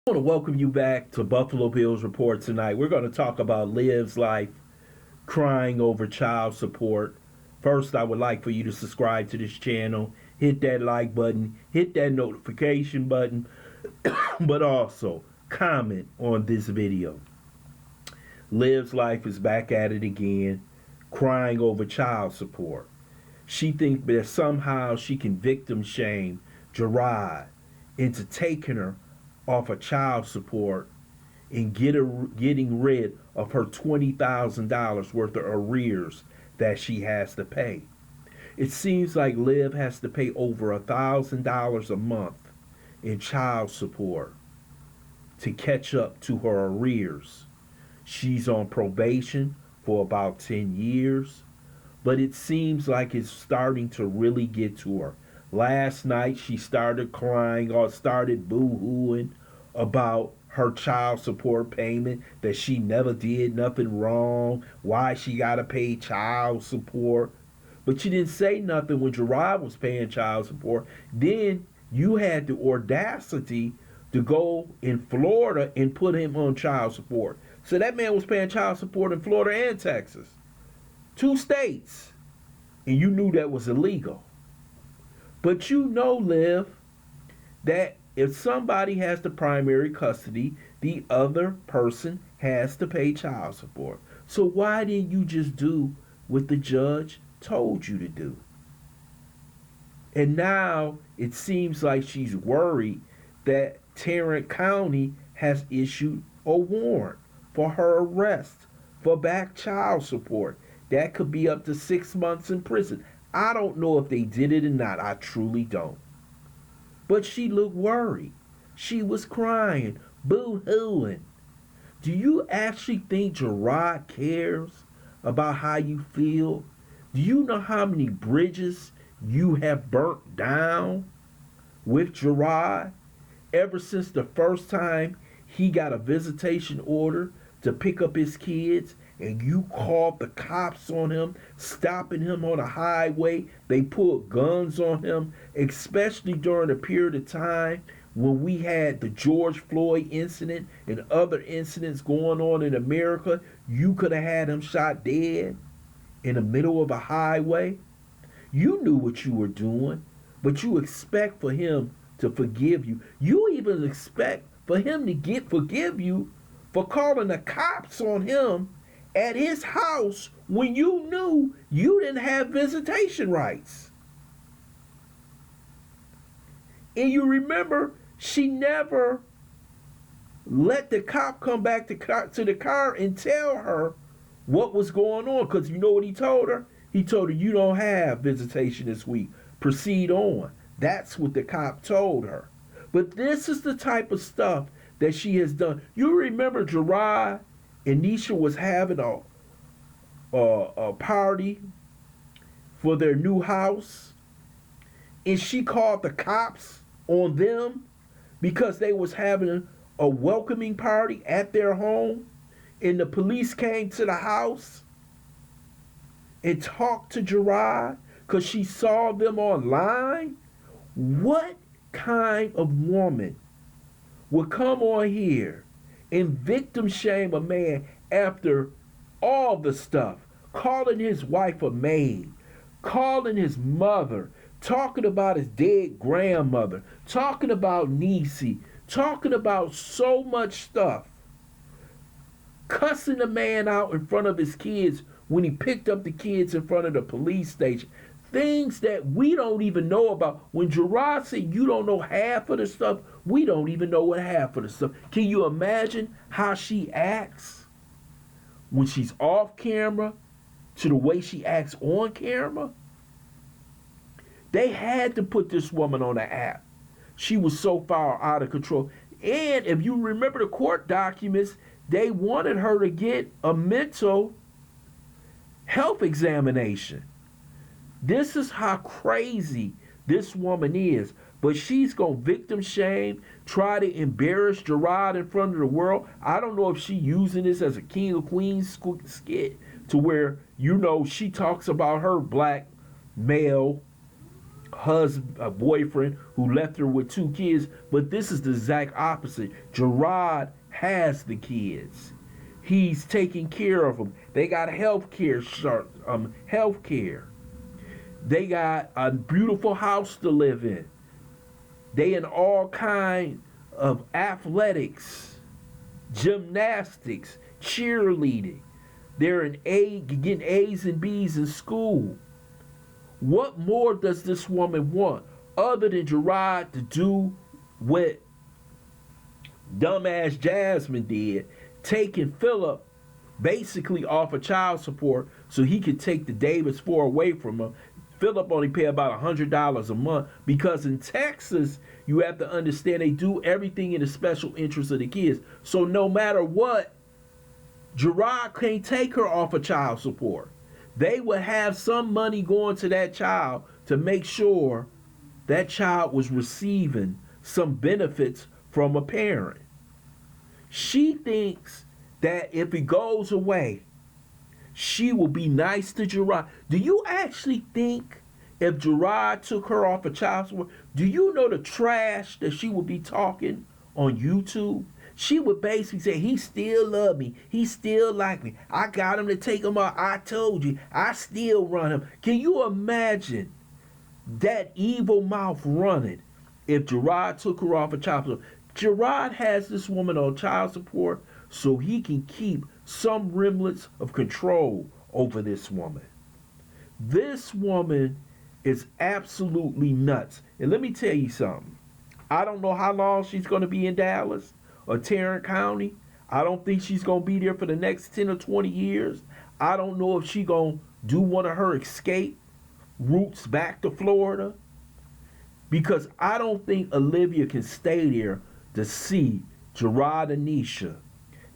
I want to welcome you back to Buffalo Bills Report tonight. We're going to talk about Liv's life crying over child support. First, I would like for you to subscribe to this channel, hit that like button, hit that notification button, but also comment on this video. Liv's life is back at it again, crying over child support. She thinks that somehow she can victim shame Gerard into taking her off of child support and getting rid of her $20,000 worth of arrears that she has to pay. It seems like Liv has to pay over $1,000 a month in child support to catch up to her arrears. She's on probation for about 10 years, but it seems like it's starting to really get to her. Last night she started crying or started boo-hooing about her child support payment, that she never did nothing wrong, why she gotta pay child support. But she didn't say nothing when Gerard was paying child support. Then you had the audacity to go in Florida and put him on child support. So that man was paying child support in Florida and Texas. 2 states. And you knew that was illegal. But you know, Liv, that if somebody has the primary custody, the other person has to pay child support. So why didn't you just do what the judge told you to do? And now it seems like she's worried that Tarrant County has issued a warrant for her arrest for back child support. That could be up to 6 months in prison. I don't know if they did it or not. I truly don't. But she looked worried. She was crying, boo-hooing. Do you actually think Gerard cares about how you feel? Do you know how many bridges you have burnt down with Gerard ever since the first time he got a visitation order to pick up his kids, and you called the cops on him, stopping him on a highway? They pulled guns on him, especially during a period of time when we had the George Floyd incident and other incidents going on in America. You could have had him shot dead in the middle of a highway. You knew what you were doing, but you expect for him to forgive you. You even expect for him to forgive you for calling the cops on him at his house when you knew you didn't have visitation rights. And you remember, she never let the cop come back to the car and tell her what was going on, because you know what he told her? He told her, you don't have visitation this week. Proceed on. That's what the cop told her. But this is the type of stuff that she has done. You remember Gerard and Nisha was having a party for their new house, and she called the cops on them because they was having a welcoming party at their home, and the police came to the house and talked to Gerard because she saw them online. What kind of woman would come on here and victim shame a man after all the stuff, calling his wife a maid, calling his mother, talking about his dead grandmother, talking about Niecy, talking about so much stuff, cussing the man out in front of his kids when he picked up the kids in front of the police station? Things that we don't even know about. When Gerard said you don't know half of the stuff, we don't even know what half of the stuff. Can you imagine how she acts when she's off camera to the way she acts on camera? They had to put this woman on the app. She was so far out of control. And if you remember the court documents, they wanted her to get a mental health examination. This is how crazy this woman is. But she's going to victim shame, try to embarrass Gerard in front of the world. I don't know if she's using this as a King of Queens skit to where, you know, she talks about her black male a boyfriend who left her with 2 kids, but this is the exact opposite. Gerard has the kids. He's taking care of them. They got health care. They got a beautiful house to live in. They in all kind of athletics, gymnastics, cheerleading. They're getting A's and B's in school. What more does this woman want other than Gerard to do what dumbass Jasmine did, taking Philip basically off of child support so he could take the Davis 4 away from him? Philip only pay about $100 a month because in Texas, you have to understand they do everything in the special interest of the kids. So no matter what, Gerard can't take her off of child support. They would have some money going to that child to make sure that child was receiving some benefits from a parent. She thinks that if it goes away, she will be nice to Gerard. Do you actually think if Gerard took her off of child support, do you know the trash that she would be talking on YouTube? She would basically say, he still love me. He still like me. I got him to take him out. I told you. I still run him. Can you imagine that evil mouth running if Gerard took her off of child support? Gerard has this woman on child support so he can keep some remnants of control over this woman. This woman is absolutely nuts. And let me tell you something. I don't know how long she's going to be in Dallas or Tarrant County. I don't think she's going to be there for the next 10 or 20 years. I don't know if she's going to do one of her escape routes back to Florida, because I don't think Olivia can stay there to see Gerard and Nisha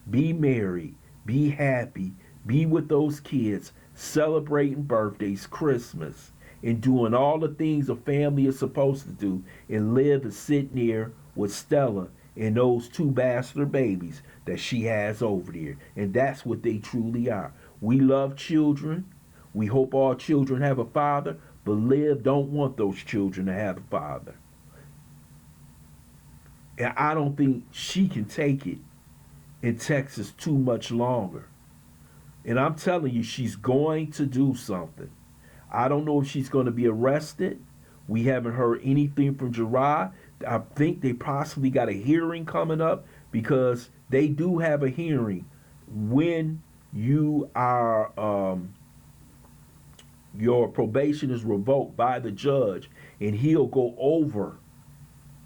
be married, be happy, be with those kids, celebrating birthdays, Christmas, and doing all the things a family is supposed to do, and live and sit near with Stella and those 2 bastard babies that she has over there. And that's what they truly are. We love children. We hope all children have a father, but Liv don't want those children to have a father. And I don't think she can take it in Texas too much longer. And I'm telling you, she's going to do something. I don't know if she's going to be arrested. We haven't heard anything from Gerard. I think they possibly got a hearing coming up, because they do have a hearing when you are your probation is revoked by the judge, and he'll go over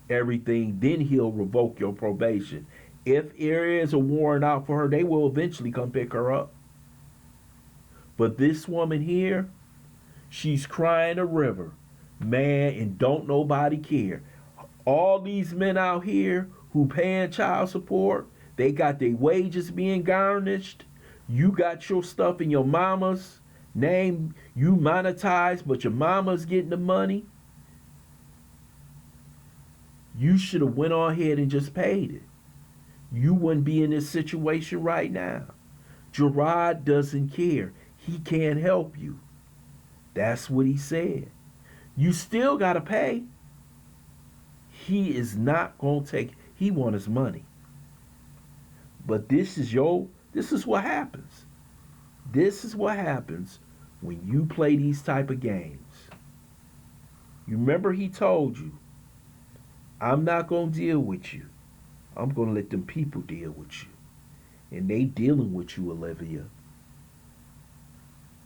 everything, then he'll revoke your probation. If there is a warrant out for her, they will eventually come pick her up. But this woman here, she's crying a river, man, and don't nobody care. All these men out here who paying child support, they got their wages being garnished. You got your stuff in your mama's name, you monetized, but your mama's getting the money. You should have went on ahead and just paid it. You wouldn't be in this situation right now. Gerard doesn't care. He can't help you. That's what he said. You still got to pay. He is not going to take, he wants his money. But this is what happens. This is what happens when you play these type of games. You remember he told you, I'm not going to deal with you. I'm going to let them people deal with you. And they dealing with you, Olivia.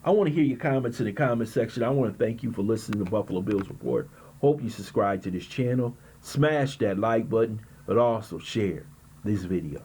I want to hear your comments in the comment section. I want to thank you for listening to Buffalo Bills Report. Hope you subscribe to this channel. Smash that like button, but also share this video.